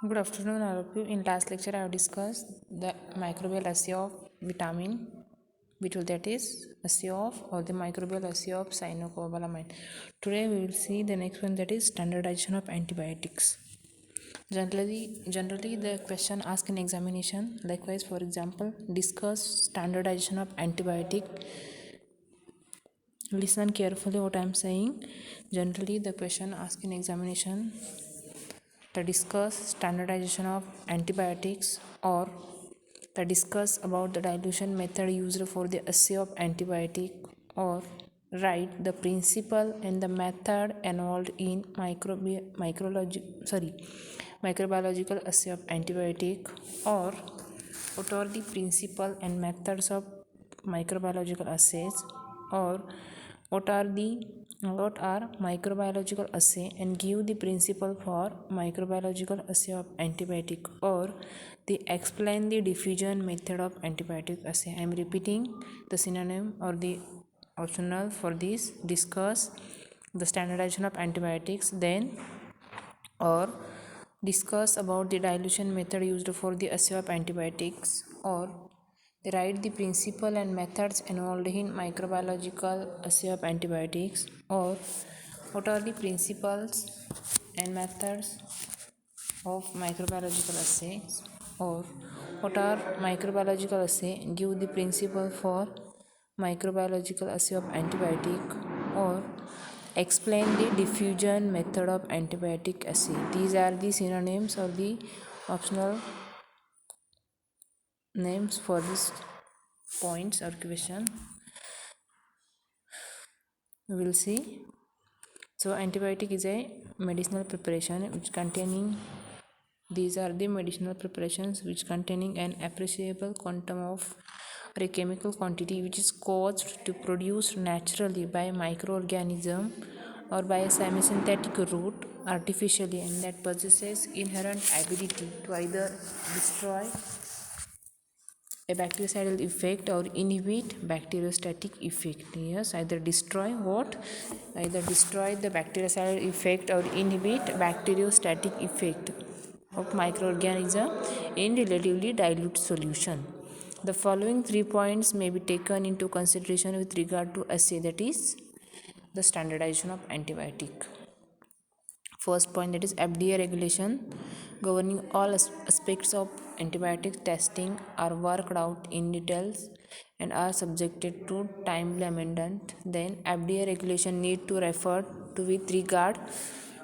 Good afternoon, all of you. In last lecture, I have discussed the microbial assay of vitamin B12, that is assay of or the microbial assay of cyanocobalamin. Today, we will see the next one, that is standardization of antibiotics. Generally, the question asked in examination. Likewise, for example, discuss standardization of antibiotic. Listen carefully what I am saying. Generally, the question asked in examination to discuss standardization of antibiotics, or to discuss about the dilution method used for the assay of antibiotic, or write the principle and the method involved in microbiological assay of antibiotic, or what are the principle and methods of microbiological assays, or what are microbiological assay and give the principle for microbiological assay of antibiotic, or they explain the diffusion method of antibiotic assay. I am repeating the synonym or the optional for this. Discuss the standardization of antibiotics, then or discuss about the dilution method used for the assay of antibiotics, or they write the principle and methods involved in microbiological assay of antibiotics, or what are the principles and methods of microbiological assays, or what are microbiological assay, give the principle for microbiological assay of antibiotic, or explain the diffusion method of antibiotic assay. These are the synonyms or the optional names for these points or question. We will see. So antibiotic is a medicinal preparation which containing, these are the medicinal preparations which containing an appreciable quantum of or a chemical quantity which is caused to produce naturally by microorganism or by a semisynthetic route artificially, and that possesses inherent ability to either destroy a bactericidal effect or inhibit bacteriostatic effect. Yes, either destroy the bactericidal effect or inhibit bacteriostatic effect of microorganism in relatively dilute solution. The following 3 points may be taken into consideration with regard to assay, that is the standardization of antibiotic. First point, that is FDA regulation governing all aspects of antibiotic testing are worked out in details and are subjected to timely amendment. Then FDA regulation need to refer to with regard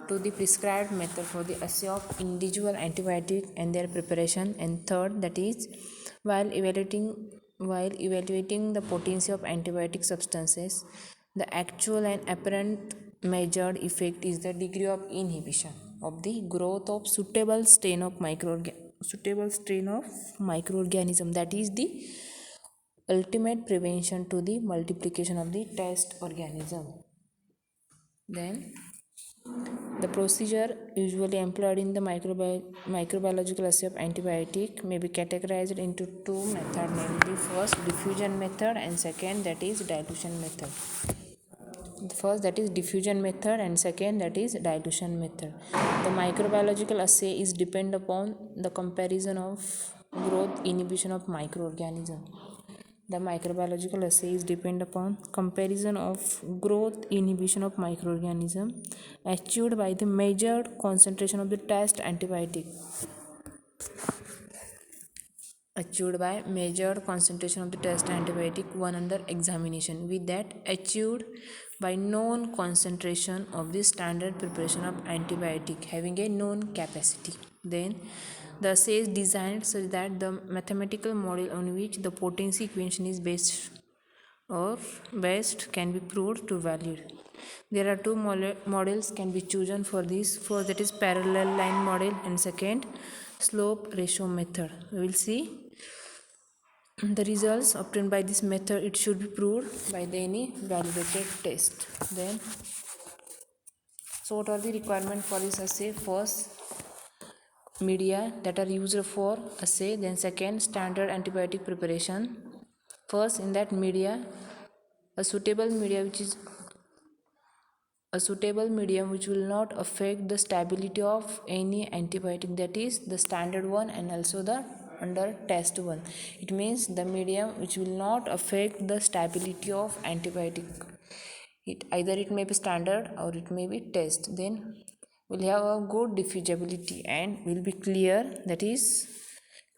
to the prescribed method for the assay of individual antibiotic and their preparation. And third, that is while evaluating the potency of antibiotic substances, the actual and apparent measured effect is the degree of inhibition of the growth of suitable strain of microorganism, that is the ultimate prevention to the multiplication of the test organism. Then the procedure usually employed in the microbiological assay of antibiotic may be categorized into two methods, namely first diffusion method and second, that is dilution method. First, that is diffusion method, and second, that is dilution method. The microbiological assay is depend upon the comparison of growth inhibition of microorganism. The microbiological assays depend upon comparison of growth inhibition of microorganism achieved by the measured concentration of the test antibiotic. Achieved by measured concentration of the test antibiotic one under examination, with that achieved by known concentration of the standard preparation of antibiotic having a known capacity. Then the assay is designed such that the mathematical model on which the potency equation is based can be proved to valid. There are two models can be chosen for this. First, that is parallel line model, and second, slope ratio method. We will see the results obtained by this method. It should be proved by any validated test. Then, so what are the requirements for this assay? First, media that are used for assay. Then second, standard antibiotic preparation. First, in that media, a suitable media which is a suitable medium which will not affect the stability of any antibiotic, that is the standard one and also the under test one. It means the medium which will not affect the stability of antibiotic. It either it may be standard or it may be test. Then will have a good diffusibility and will be clear, that is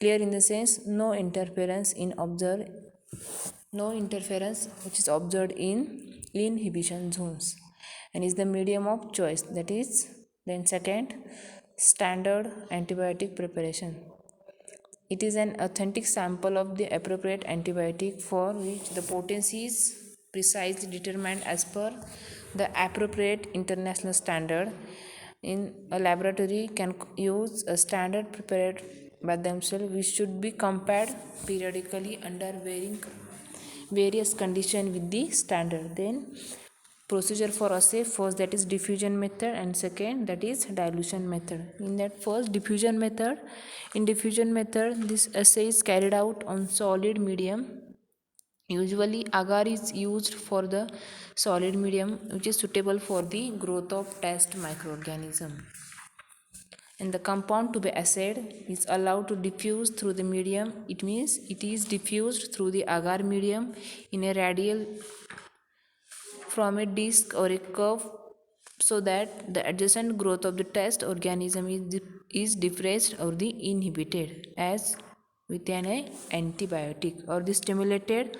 clear in the sense no interference in observe, no interference which is observed in inhibition zones, and is the medium of choice. That is then second, standard antibiotic preparation. It is an authentic sample of the appropriate antibiotic for which the potency is precisely determined as per the appropriate international standard. In a laboratory can use a standard prepared by themselves, which should be compared periodically under various conditions with the standard. Then procedure for assay, first that is diffusion method and second that is dilution method. In that first diffusion method, in diffusion method this assay is carried out on solid medium. Usually agar is used for the solid medium which is suitable for the growth of test microorganism, and the compound to be assayed is allowed to diffuse through the medium. It means it is diffused through the agar medium in a radial from a disc or a curve, so that the adjacent growth of the test organism is depressed or the inhibited as with an antibiotic, or the stimulated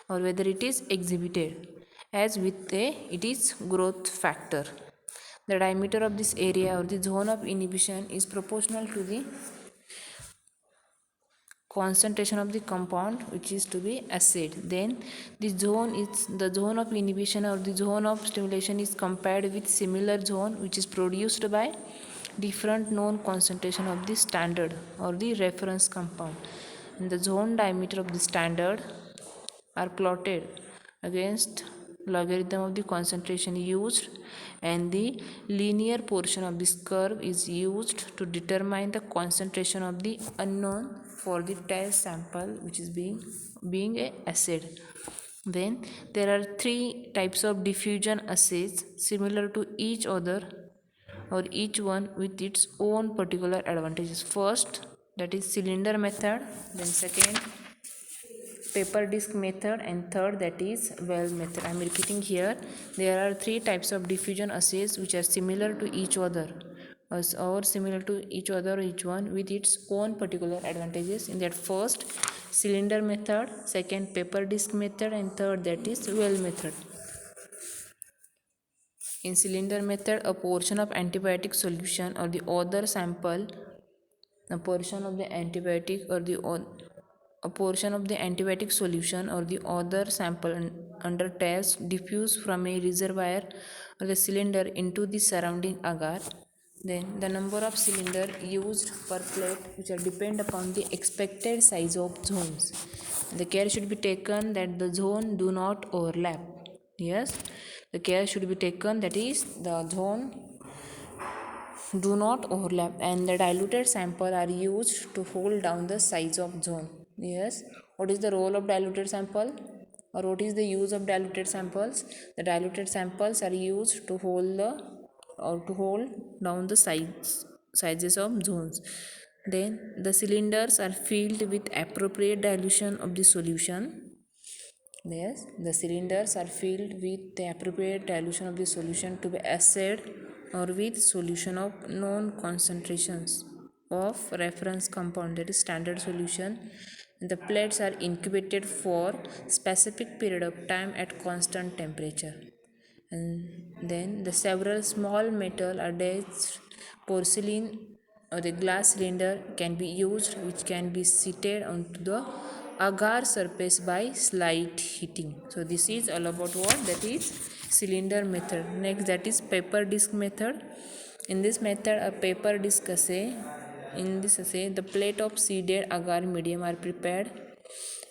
or whether it is exhibited as with a it is growth factor. The diameter of this area or the zone of inhibition is proportional to the concentration of the compound which is to be assayed. Then the zone of inhibition or the zone of stimulation is compared with similar zone which is produced by different known concentration of the standard or the reference compound, and the zone diameter of the standard are plotted against logarithm of the concentration used, and the linear portion of this curve is used to determine the concentration of the unknown for the test sample which is being assayed. Then there are three types of diffusion assays similar to each other or each one with its own particular advantages. First, that is cylinder method, then second paper disc method, and third that is well method. I am repeating here, there are three types of diffusion assays which are similar to each other or similar to each other, each one with its own particular advantages. In that first cylinder method, second paper disc method, and third that is well method. In cylinder method, a portion of antibiotic solution or the other sample, a portion of the antibiotic or the a portion of the antibiotic solution or the other sample under test diffuse from a reservoir or the cylinder into the surrounding agar. Then the number of cylinder used per plate which are depend upon the expected size of zones. The care should be taken that the zone do not overlap. Yes, the care should be taken that is the zone do not overlap, and the diluted sample are used to hold down the size of zone. Yes, what is the role of diluted sample or what is the use of diluted samples? The diluted samples are used to hold down the sizes of zones. Then the cylinders are filled with appropriate dilution of the solution. Yes, the cylinders are filled with the appropriate dilution of the solution to be assayed or with solution of known concentrations of reference compound, that is standard solution. The plates are incubated for specific period of time at constant temperature. And then the several small metal adhesed porcelain or the glass cylinder can be used which can be seated onto the agar surface by slight heating. So this is all about what, that is cylinder method. Next, that is paper disc method. In this method, a paper disc assay, in this assay the plate of seeded agar medium are prepared.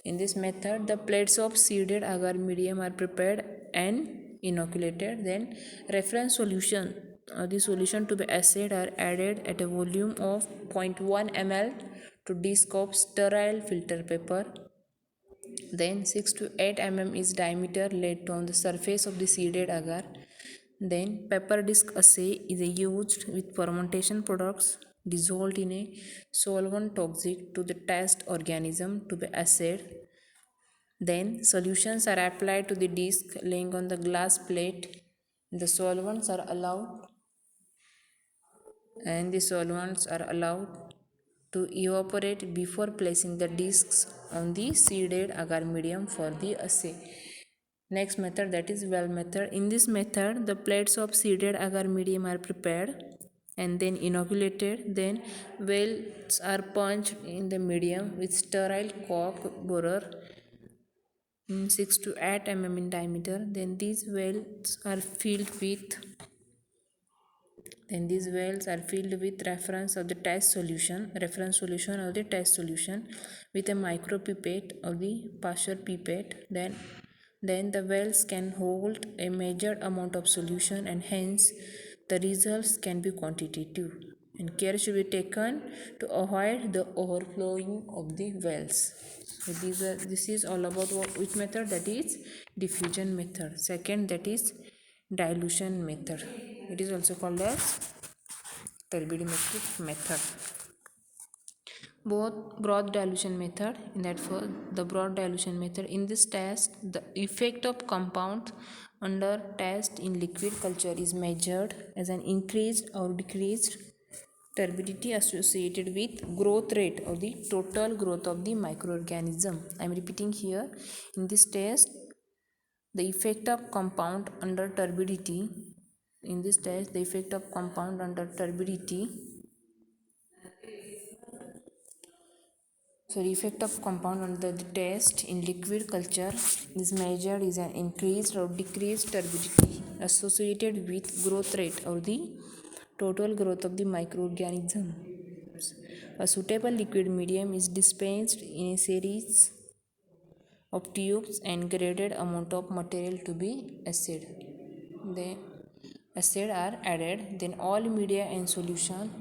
In this method the plates of seeded agar medium are prepared and inoculated. Then reference solution, the solution to be assayed are added at a volume of 0.1 ml to disc of sterile filter paper. Then 6 to 8 mm is diameter laid on the surface of the seeded agar. Then pepper disk assay is used with fermentation products dissolved in a solvent toxic to the test organism to be assayed. Then solutions are applied to the disc laying on the glass plate. The solvents are allowed to evaporate before placing the discs on the seeded agar medium for the assay. Next method, that is well method. In this method, the plates of seeded agar medium are prepared and then inoculated. Then wells are punched in the medium with sterile cork borer 6 to 8 mm in diameter. Then these wells are filled with reference solution of the test solution with a micropipette or the Pasteur pipette. Then the wells can hold a measured amount of solution and hence the results can be quantitative. And care should be taken to avoid the overflowing of the wells. So this is all about which method, that is diffusion method. Second, that is dilution method. It is also called as turbidimetric method. Both broad dilution method, in that for the broad dilution method, in this test the effect of compound under test in liquid culture is measured as an increased or decreased turbidity associated with growth rate or the total growth of the microorganism. I am repeating here, in this test the effect of compound under turbidity, in this test the effect of compound under turbidity, so the effect of compound under the test in liquid culture is measured is an increased or decreased turbidity associated with growth rate or the total growth of the microorganism. A suitable liquid medium is dispensed in a series of tubes and graded amount of material to be assayed. The assay are added, then all media and solutions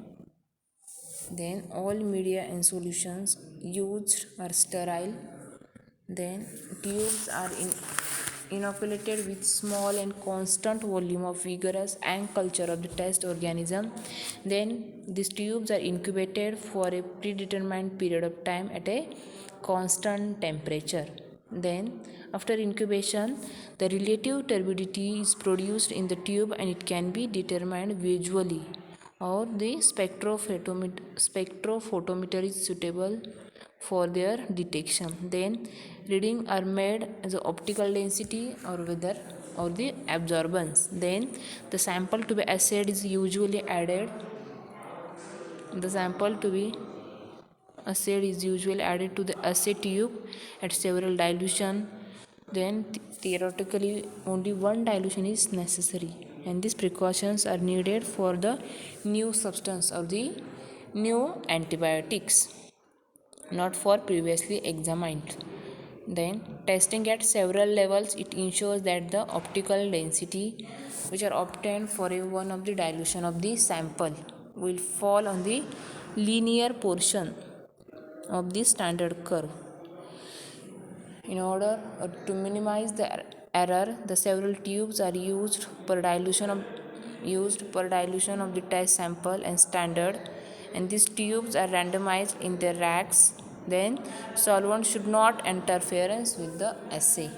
used are sterile. Then tubes are inoculated with small and constant volume of vigorous and culture of the test organism. Then these tubes are incubated for a predetermined period of time at a constant temperature. Then after incubation, the relative turbidity is produced in the tube and it can be determined visually, or the spectrophotometer is suitable for their detection. Then reading are made as a optical density or weather or the absorbance. Then the sample to be assayed is usually added. The sample to be assayed is usually added to the assay tube at several dilution. Then theoretically only one dilution is necessary, and these precautions are needed for the new substance or the new antibiotics, not for previously examined. Then testing at several levels, it ensures that the optical density which are obtained for a one of the dilution of the sample will fall on the linear portion of the standard curve. In order to minimize the error, the several tubes are used per dilution of the test sample and standard, and these tubes are randomized in their racks. Then solvent should not interference with the assay.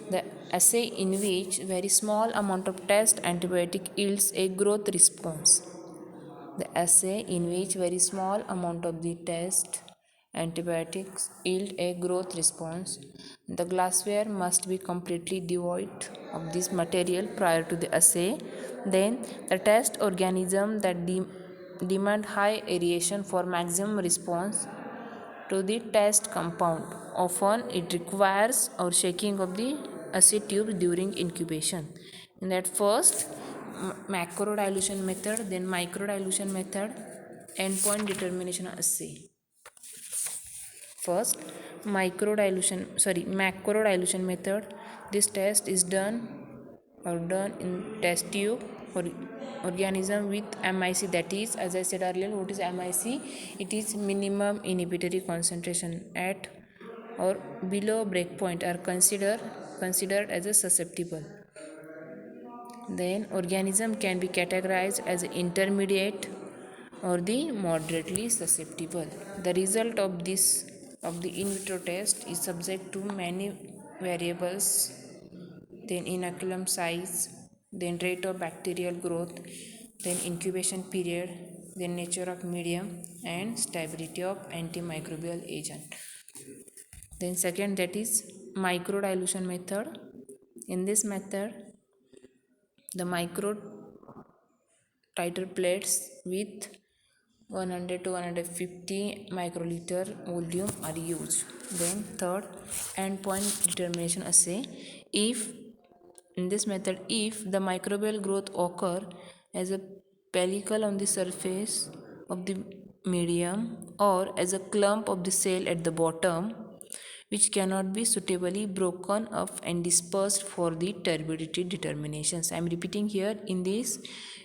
The assay in which very small amount of test antibiotic yields a growth response. The assay in which very small amount of the test antibiotics yield a growth response. The glassware must be completely devoid of this material prior to the assay. Then the test organism that demand high aeration for maximum response to the test compound. Often it requires our shaking of the assay tube during incubation. In that first macro dilution method, then micro dilution method, endpoint determination assay. First macro dilution method. This test is done in test tube or organism with MIC, that is, as I said earlier, what is MIC? It is minimum inhibitory concentration at or below breakpoint are considered as a susceptible. Then organism can be categorized as intermediate or the moderately susceptible. The result of the in vitro test is subject to many variables, then inoculum size, then rate of bacterial growth, then incubation period, then nature of medium and stability of antimicrobial agent. Then second, that is micro dilution method. In this method, the micro titer plates with 100 to 150 microliter volume are used. Then third, endpoint determination assay. If in this method, if the microbial growth occur as a pellicle on the surface of the medium or as a clump of the cell at the bottom, which cannot be suitably broken up and dispersed for the turbidity determinations. I am repeating here, in this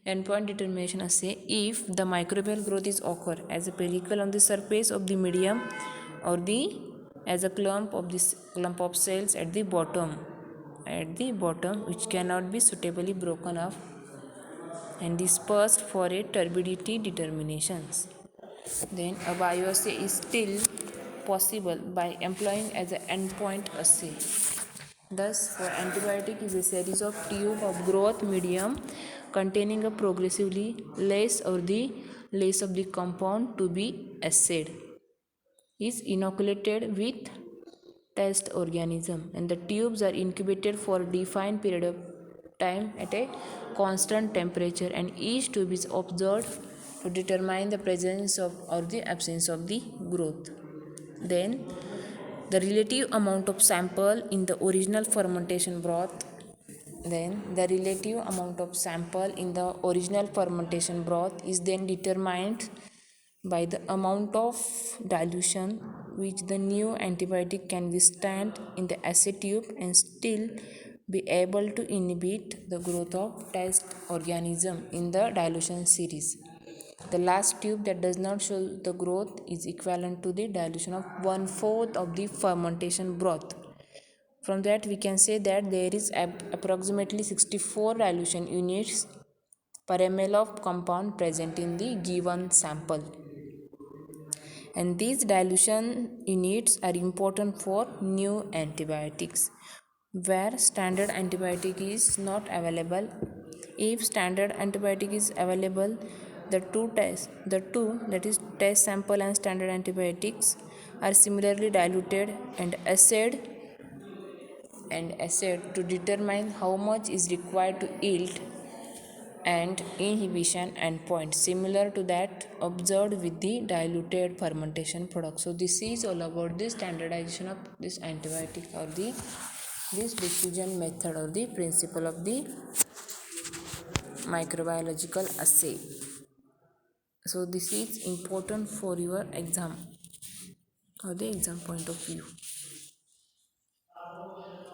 endpoint determination assay, if the microbial growth is occur as a pellicle on the surface of the medium or the as a clump of cells at the bottom which cannot be suitably broken up and dispersed for a turbidity determinations. Then a bioassay is still possible by employing as an endpoint assay. Thus, for antibiotic is a series of tube of growth medium containing a progressively less or the less of the compound to be assayed is inoculated with test organism, and the tubes are incubated for a defined period of time at a constant temperature, and each tube is observed to determine the presence of or the absence of the growth. Then the relative amount of sample in the original fermentation broth is then determined by the amount of dilution which the new antibiotic can withstand in the assay tube and still be able to inhibit the growth of test organism in the dilution series. The last tube that does not show the growth is equivalent to the dilution of 1/4 of the fermentation broth. From that we can say that there is approximately 64 dilution units per ml of compound present in the given sample. And these dilution units are important for new antibiotics. Where standard antibiotic is not available, if standard antibiotic is available, the two that is test sample and standard antibiotics are similarly diluted and assayed to determine how much is required to yield and inhibition endpoint similar to that observed with the diluted fermentation product. So this is all about the standardization of this antibiotic or this diffusion method or the principle of the microbiological assay. So this is important for your exam or the exam point of view.